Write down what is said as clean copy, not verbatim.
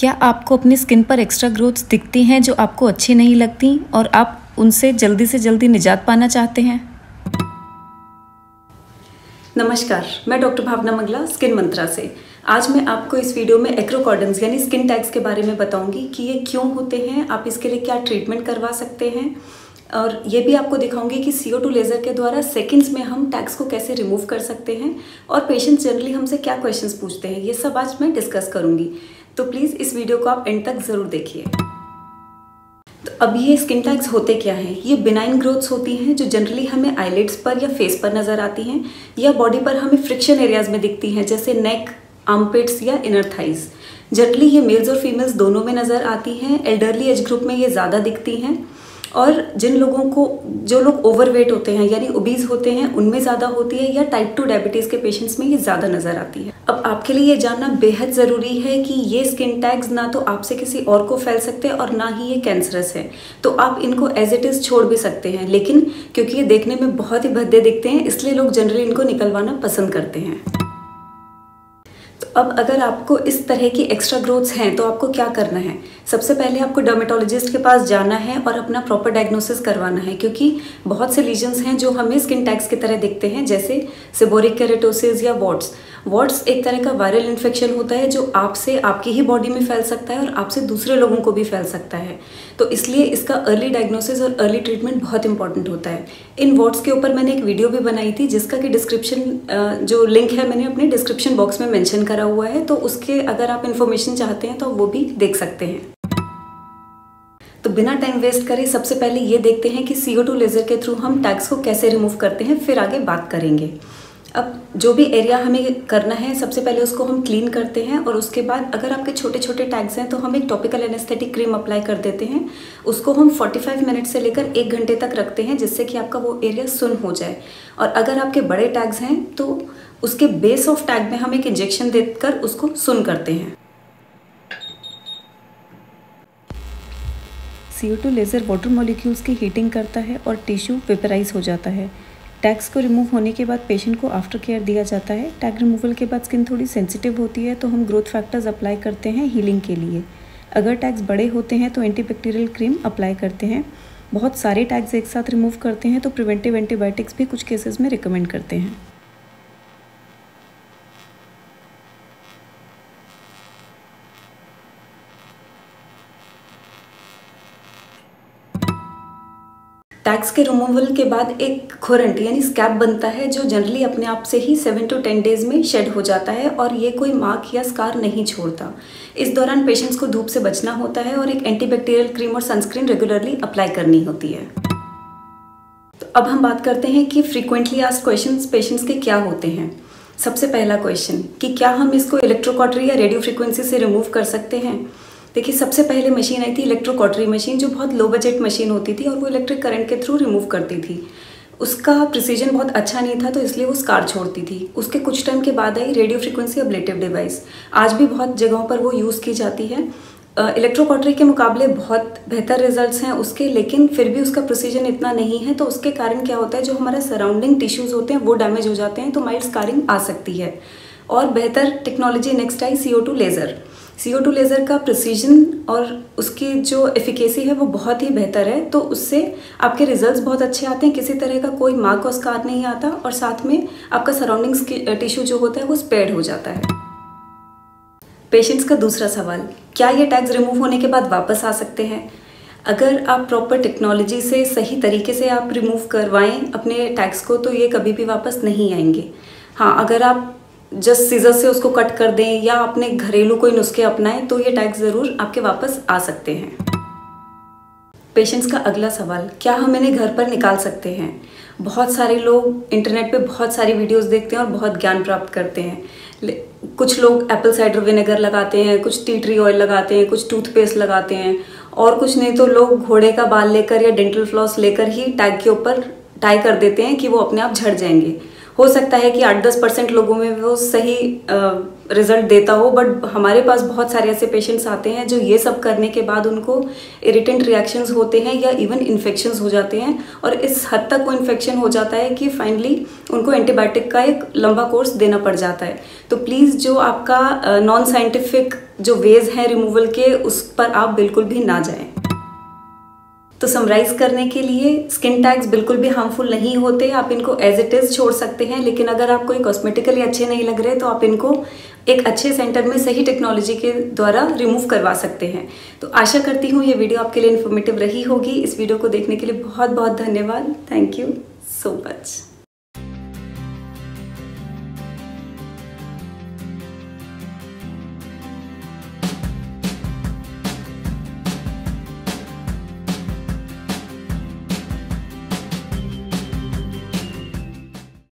क्या आपको अपनी स्किन पर एक्स्ट्रा ग्रोथ्स दिखती हैं जो आपको अच्छी नहीं लगती और आप उनसे जल्दी से जल्दी निजात पाना चाहते हैं? नमस्कार, मैं डॉक्टर भावना मंगला स्किन मंत्रा से। आज मैं आपको इस वीडियो में एक्रोकॉर्डन्स यानी स्किन टैग्स के बारे में बताऊंगी कि ये क्यों होते हैं, आप इसके लिए क्या ट्रीटमेंट करवा सकते हैं और ये भी आपको दिखाऊंगी कि CO2 लेज़र के द्वारा सेकंड्स में हम टैग्स को कैसे रिमूव कर सकते हैं और पेशेंट्स जनरली हमसे क्या क्वेश्चंस पूछते हैं, ये सब आज मैं डिस्कस करूंगी। तो प्लीज़ इस वीडियो को आप एंड तक ज़रूर देखिए। तो अब ये स्किन टैग्स होते क्या हैं? ये बिनाइन ग्रोथ्स होती हैं जो जनरली हमें आईलिड्स पर या फेस पर नज़र आती हैं या बॉडी पर हमें फ्रिक्शन एरियाज में दिखती हैं, जैसे नेक, आर्मपिट्स या इनर थाइज। जनरली ये मेल्स और फीमेल्स दोनों में नज़र आती हैं। एल्डरली एज ग्रुप में ये ज़्यादा दिखती हैं और जिन लोगों को जो लोग ओवरवेट होते हैं यानी ओबीज होते हैं उनमें ज़्यादा होती है, या टाइप 2 डायबिटीज़ के पेशेंट्स में ये ज़्यादा नज़र आती है। अब आपके लिए ये जानना बेहद ज़रूरी है कि ये स्किन टैग्स ना तो आपसे किसी और को फैल सकते हैं और ना ही ये कैंसरस है, तो आप इनको एज इट इज़ छोड़ भी सकते हैं। लेकिन क्योंकि ये देखने में बहुत ही भद्दे दिखते हैं इसलिए लोग जनरली इनको निकलवाना पसंद करते हैं। अब अगर आपको इस तरह की एक्स्ट्रा ग्रोथ्स हैं तो आपको क्या करना है? सबसे पहले आपको डर्मेटोलॉजिस्ट के पास जाना है और अपना प्रॉपर डायग्नोसिस करवाना है, क्योंकि बहुत से लीजन्स हैं जो हमें स्किन टैग्स की तरह दिखते हैं, जैसे सेबोरिक केरेटोसिस या वॉट्स। वॉट्स एक तरह का वायरल इन्फेक्शन होता है जो आपसे आपकी ही बॉडी में फैल सकता है और आपसे दूसरे लोगों को भी फैल सकता है। तो इसलिए इसका अर्ली डायग्नोसिस और अर्ली ट्रीटमेंट बहुत इंपॉर्टेंट होता है। इन वॉट्स के ऊपर मैंने एक वीडियो भी बनाई थी जिसका कि डिस्क्रिप्शन जो लिंक है मैंने अपने डिस्क्रिप्शन बॉक्स में मेंशन करा हुआ है, तो उसके अगर आप इन्फॉर्मेशन चाहते हैं तो वो भी देख सकते हैं। तो बिना टाइम वेस्ट करे सबसे पहले ये देखते हैं कि CO2 लेज़र के थ्रू हम टैग्स को कैसे रिमूव करते हैं, फिर आगे बात करेंगे। अब जो भी एरिया हमें करना है सबसे पहले उसको हम क्लीन करते हैं और उसके बाद अगर आपके छोटे छोटे टैग्स हैं तो हम एक टॉपिकल एनेस्थेटिक क्रीम अप्लाई कर देते हैं। उसको हम 45 मिनट से लेकर 1 घंटे तक रखते हैं जिससे कि आपका वो एरिया सुन हो जाए। और अगर आपके बड़े टैग्स हैं तो उसके बेस ऑफ टैग में हम एक इंजेक्शन देकर उसको सुन करते हैं। CO2 लेज़र वाटर मॉलिक्यूल्स की हीटिंग करता है और टिश्यू वेपराइज हो जाता है। टैग्स को रिमूव होने के बाद पेशेंट को आफ्टर केयर दिया जाता है। टैग रिमूवल के बाद स्किन थोड़ी सेंसिटिव होती है तो हम ग्रोथ फैक्टर्स अप्लाई करते हैं हीलिंग के लिए। अगर टैग्स बड़े होते हैं तो एंटीबैक्टीरियल क्रीम अप्लाई करते हैं। बहुत सारे टैग्स एक साथ रिमूव करते हैं तो प्रिवेंटिव एंटीबायोटिक्स भी कुछ केसेस में रिकमेंड करते हैं। टैग्स के रिमूवल के बाद एक खुरंट यानी स्कैब बनता है जो जनरली अपने आप से ही 7 to 10 डेज में शेड हो जाता है और ये कोई मार्क या स्कार नहीं छोड़ता। इस दौरान पेशेंट्स को धूप से बचना होता है और एक एंटीबैक्टीरियल क्रीम और सनस्क्रीन रेगुलरली अप्लाई करनी होती है। तो अब हम बात करते हैं कि फ्रीक्वेंटली आस्क्ड क्वेश्चंस पेशेंट्स के क्या होते हैं। सबसे पहला क्वेश्चन कि क्या हम इसको इलेक्ट्रोकॉटरी या रेडियो फ्रिक्वेंसी से रिमूव कर सकते हैं? देखिए, सबसे पहले मशीन आई थी इलेक्ट्रोकॉटरी मशीन, जो बहुत लो बजट मशीन होती थी और वो इलेक्ट्रिक करंट के थ्रू रिमूव करती थी। उसका प्रिसीजन बहुत अच्छा नहीं था तो इसलिए वो स्कार छोड़ती थी। उसके कुछ टाइम के बाद आई रेडियो फ्रिक्वेंसी अब्लेटिव डिवाइस। आज भी बहुत जगहों पर वो यूज़ की जाती है। इलेक्ट्रोकॉटरी के मुकाबले बहुत बेहतर रिजल्ट्स हैं उसके, लेकिन फिर भी उसका प्रिसीजन इतना नहीं है। तो उसके कारण क्या होता है, जो हमारा सराउंडिंग टिश्यूज़ होते हैं वो डैमेज हो जाते हैं, तो माइल्ड स्कारिंग आ सकती है। और बेहतर technology next I CO2 laser. CO2 laser का प्रिसीजन और उसकी जो एफिकेसी है वो बहुत ही बेहतर है, तो उससे आपके रिजल्ट्स बहुत अच्छे आते हैं। किसी तरह का कोई मार्क और स्कार नहीं आता और साथ में आपका सराउंडिंग्स टिश्यू जो होता है वो स्पेयर्ड हो जाता है। पेशेंट्स का दूसरा सवाल, क्या ये टैग्स रिमूव होने के बाद वापस आ सकते हैं? अगर आप प्रॉपर टेक्नोलॉजी से सही तरीके से आप रिमूव करवाएं अपने टैग्स को तो ये कभी भी वापस नहीं आएंगे। हाँ, अगर आप जस्ट सीजर से उसको कट कर दें या अपने घरेलू कोई नुस्खे अपनाएं तो ये टैग्स ज़रूर आपके वापस आ सकते हैं। पेशेंट्स का अगला सवाल, क्या हम इन्हें घर पर निकाल सकते हैं? बहुत सारे लोग इंटरनेट पे बहुत सारी वीडियोस देखते हैं और बहुत ज्ञान प्राप्त करते हैं। कुछ लोग एप्पल साइडर विनेगर लगाते हैं, कुछ टी ट्री ऑयल लगाते हैं, कुछ टूथपेस्ट लगाते हैं और कुछ नहीं तो लोग घोड़े का बाल लेकर या डेंटल फ्लॉस लेकर ही टैग के ऊपर टाई कर देते हैं कि वो अपने आप झड़ जाएंगे। हो सकता है कि 8-10% लोगों में वो सही रिजल्ट देता हो, बट हमारे पास बहुत सारे ऐसे पेशेंट्स आते हैं जो ये सब करने के बाद उनको इरिटेंट रिएक्शंस होते हैं या इवन इन्फेक्शंस हो जाते हैं, और इस हद तक वो इन्फेक्शन हो जाता है कि फाइनली उनको एंटीबायोटिक का एक लंबा कोर्स देना पड़ जाता है। तो प्लीज़ जो आपका नॉन साइंटिफिक जो वेज हैं रिमूवल के, उस पर आप बिल्कुल भी ना जाएं। तो समराइज करने के लिए स्किन टैग्स बिल्कुल भी हार्मफुल नहीं होते, आप इनको एज इट इज़ छोड़ सकते हैं, लेकिन अगर आपको कॉस्मेटिकली अच्छे नहीं लग रहे तो आप इनको एक अच्छे सेंटर में सही टेक्नोलॉजी के द्वारा रिमूव करवा सकते हैं। तो आशा करती हूँ ये वीडियो आपके लिए इन्फॉर्मेटिव रही होगी। इस वीडियो को देखने के लिए बहुत बहुत धन्यवाद। Thank you so much.